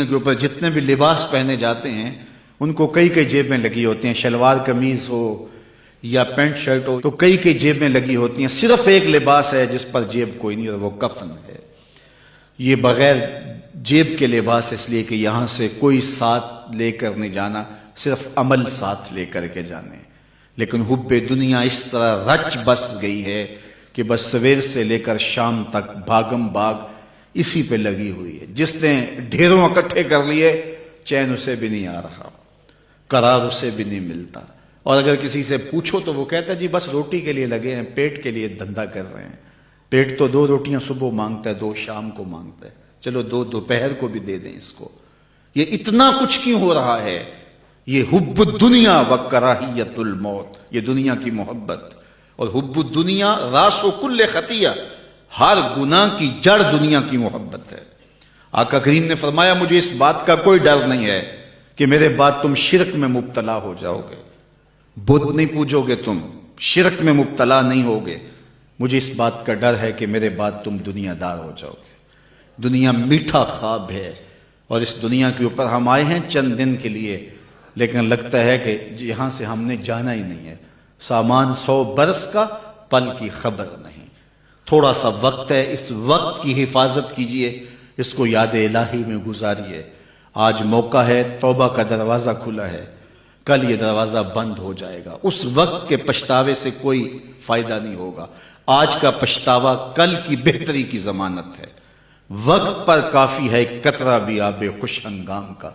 کے اوپر جتنے بھی لباس پہنے جاتے ہیں ان کو کئی کئی جیبیں لگی ہوتی ہیں، شلوار قمیض ہو یا پینٹ شرٹ ہو تو کئی کئی جیبیں لگی ہوتی ہیں، صرف ایک لباس ہے جس پر جیب کوئی نہیں اور وہ کفن ہے۔ یہ بغیر جیب کے لباس اس لیے کہ یہاں سے کوئی ساتھ لے کر نہیں جانا، صرف عمل ساتھ لے کر کے جانے۔ لیکن حب دنیا اس طرح رچ بس گئی ہے کہ بس سویر سے لے کر شام تک بھاگم بھاگ اسی پہ لگی ہوئی ہے۔ جس نے ڈھیروں اکٹھے کر لیے چین اسے بھی نہیں آ رہا، قرار اسے بھی نہیں ملتا، اور اگر کسی سے پوچھو تو وہ کہتا ہے جی بس روٹی کے لیے لگے ہیں، پیٹ کے لیے دھندا کر رہے ہیں۔ پیٹ تو 2 روٹیاں صبح مانگتا ہے، 2 شام کو مانگتا ہے، چلو 2 دوپہر کو بھی دے دیں اس کو۔ یہ اتنا کچھ کیوں ہو رہا ہے؟ یہ حب الدنیا و کراہیت الموت، یہ دنیا کی محبت، اور حب الدنیا راس و کل خطیہ، ہر گناہ کی جڑ دنیا کی محبت ہے۔ آقا کریم نے فرمایا مجھے اس بات کا کوئی ڈر نہیں ہے کہ میرے بعد تم شرک میں مبتلا ہو جاؤ گے، بت نہیں پوجو گے، تم شرک میں مبتلا نہیں ہوگے، مجھے اس بات کا ڈر ہے کہ میرے بعد تم دنیا دار ہو جاؤ گے۔ دنیا میٹھا خواب ہے، اور اس دنیا کے اوپر ہم آئے ہیں چند دن کے لیے، لیکن لگتا ہے کہ یہاں سے ہم نے جانا ہی نہیں ہے۔ سامان 100 برس کا، پل کی خبر نہیں۔ تھوڑا سا وقت ہے، اس وقت کی حفاظت کیجئے، اس کو یاد الہی میں گزاریے۔ آج موقع ہے، توبہ کا دروازہ کھلا ہے، کل یہ دروازہ بند ہو جائے گا۔ اس وقت کے پچھتاوے سے کوئی فائدہ نہیں ہوگا۔ آج کا پچھتاوا کل کی بہتری کی ضمانت ہے۔ وقت پر کافی ہے ایک قطرہ بھی آب خوش ہنگام کا،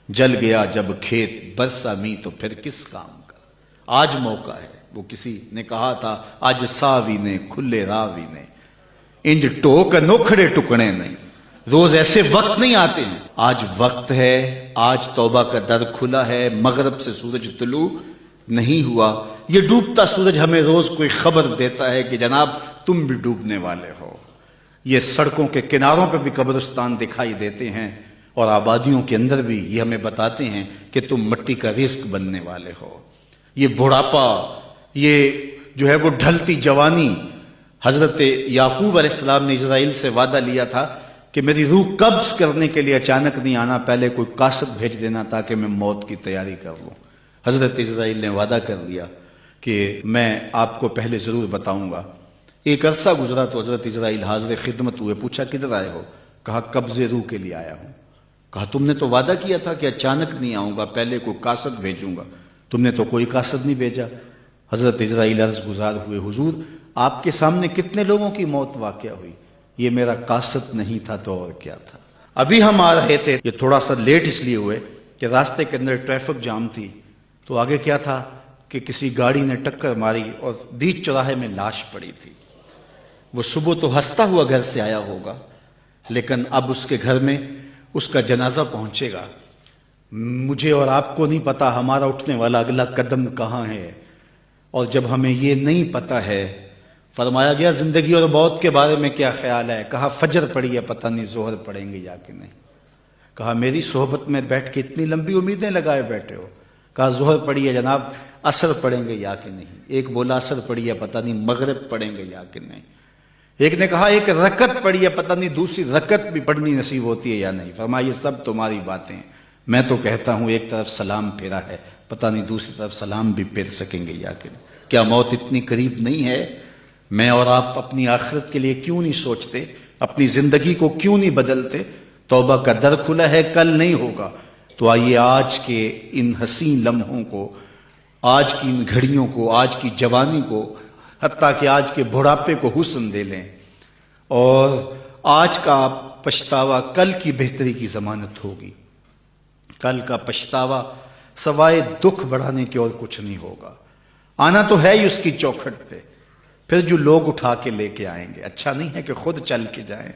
جل گیا جب کھیت برسا می تو پھر کس کام کا۔ آج موقع ہے، وہ کسی نے کہا تھا آج ساوی نے کھلے راوی نے، انج ٹوک نوکھڑے ٹکڑے نہیں۔ روز ایسے وقت نہیں آتے ہیں، آج وقت ہے، آج توبہ کا در کھلا ہے۔ مغرب سے سورج طلوع نہیں ہوا، یہ ڈوبتا سورج ہمیں روز کوئی خبر دیتا ہے کہ جناب تم بھی ڈوبنے والے ہو۔ یہ سڑکوں کے کناروں پہ بھی قبرستان دکھائی دیتے ہیں، اور آبادیوں کے اندر بھی یہ ہمیں بتاتے ہیں کہ تم مٹی کا رزق بننے والے ہو۔ یہ بڑھاپا، یہ جو ہے وہ ڈھلتی جوانی، حضرت یعقوب علیہ السلام نے اسرائیل سے وعدہ لیا تھا کہ میری روح قبض کرنے کے لیے اچانک نہیں آنا، پہلے کوئی قاصد بھیج دینا تاکہ میں موت کی تیاری کر لوں۔ حضرت اسرائیل نے وعدہ کر لیا کہ میں آپ کو پہلے ضرور بتاؤں گا۔ ایک عرصہ گزرا تو حضرت اسرائیل حاضر خدمت ہوئے، پوچھا کدھر آئے ہو؟ کہا قبض روح کے لیے آیا ہوں۔ کہا تم نے تو وعدہ کیا تھا کہ اچانک نہیں آؤں گا، پہلے کوئی قاصد بھیجوں گا، تم نے تو کوئی قاصد نہیں بھیجا۔ حضرت اسرائیل عرض گزار ہوئے حضور آپ کے سامنے کتنے لوگوں کی موت واقع ہوئی، یہ میرا قاصد نہیں تھا تو اور کیا تھا۔ ابھی ہم آ رہے تھے، یہ تھوڑا سا لیٹ اس لیے ہوئے کہ راستے کے اندر ٹریفک جام تھی، تو آگے کیا تھا کہ کسی گاڑی نے ٹکر ماری اور بیچ چوراہے میں لاش پڑی تھی۔ وہ صبح تو ہنستا ہوا گھر سے آیا ہوگا، لیکن اب اس کے گھر میں اس کا جنازہ پہنچے گا۔ مجھے اور آپ کو نہیں پتا ہمارا اٹھنے والا اگلا قدم کہاں ہے، اور جب ہمیں یہ نہیں پتا ہے، فرمایا گیا زندگی اور موت کے بارے میں کیا خیال ہے؟ کہا فجر پڑی ہے، پتہ نہیں ظہر پڑیں گے یا کہ نہیں۔ کہا میری صحبت میں بیٹھ کے اتنی لمبی امیدیں لگائے بیٹھے ہو۔ کہا ظہر پڑی ہے جناب، عصر پڑیں گے یا کہ نہیں۔ ایک بولا عصر پڑی ہے، پتہ نہیں مغرب پڑیں گے یا کہ نہیں۔ ایک نے کہا ایک رکعت پڑی ہے، پتہ نہیں دوسری رکعت بھی پڑھنی نصیب ہوتی ہے یا نہیں۔ فرمایا یہ سب تمہاری باتیں ہیں، میں تو کہتا ہوں ایک طرف سلام پھیرا ہے، پتہ نہیں دوسری طرف سلام بھی پھیر سکیں گے یا کہ نہیں۔ کیا موت اتنی قریب نہیں ہے؟ میں اور آپ اپنی آخرت کے لیے کیوں نہیں سوچتے؟ اپنی زندگی کو کیوں نہیں بدلتے؟ توبہ کا در کھلا ہے، کل نہیں ہوگا۔ تو آئیے آج کے ان حسین لمحوں کو، آج کی ان گھڑیوں کو، آج کی جوانی کو، حتیٰ کہ آج کے بڑھاپے کو حسن دے لیں، اور آج کا پچھتاوا کل کی بہتری کی ضمانت ہوگی۔ کل کا پچھتاوا سوائے دکھ بڑھانے کے اور کچھ نہیں ہوگا۔ آنا تو ہے ہی اس کی چوکھٹ پہ، پھر جو لوگ اٹھا کے لے کے آئیں گے، اچھا نہیں ہے کہ خود چل کے جائیں،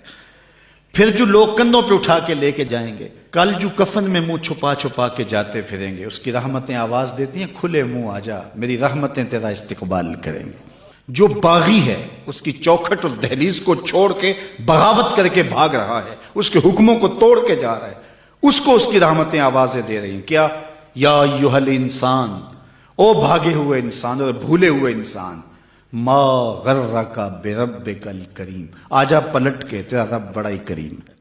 پھر جو لوگ کندھوں پہ اٹھا کے لے کے جائیں گے، کل جو کفن میں منہ چھپا چھپا کے جاتے پھریں گے، اس کی رحمتیں آواز دیتی ہیں کھلے منہ آ جا، میری رحمتیں تیرا استقبال کریں گے۔ جو باغی ہے اس کی چوکھٹ اور دہلیز کو چھوڑ کے بغاوت کر کے بھاگ رہا ہے، اس کے حکموں کو توڑ کے جا رہا ہے، اس کو اس کی رحمتیں آوازیں دے رہی ہیں۔ کیا یا ایھا الانسان، او بھاگے ہوئے انسان اور بھولے ہوئے انسان، ما غرک بربک الکریم، آجا پلٹ کے، تیرا رب بڑا ہی کریم ہے۔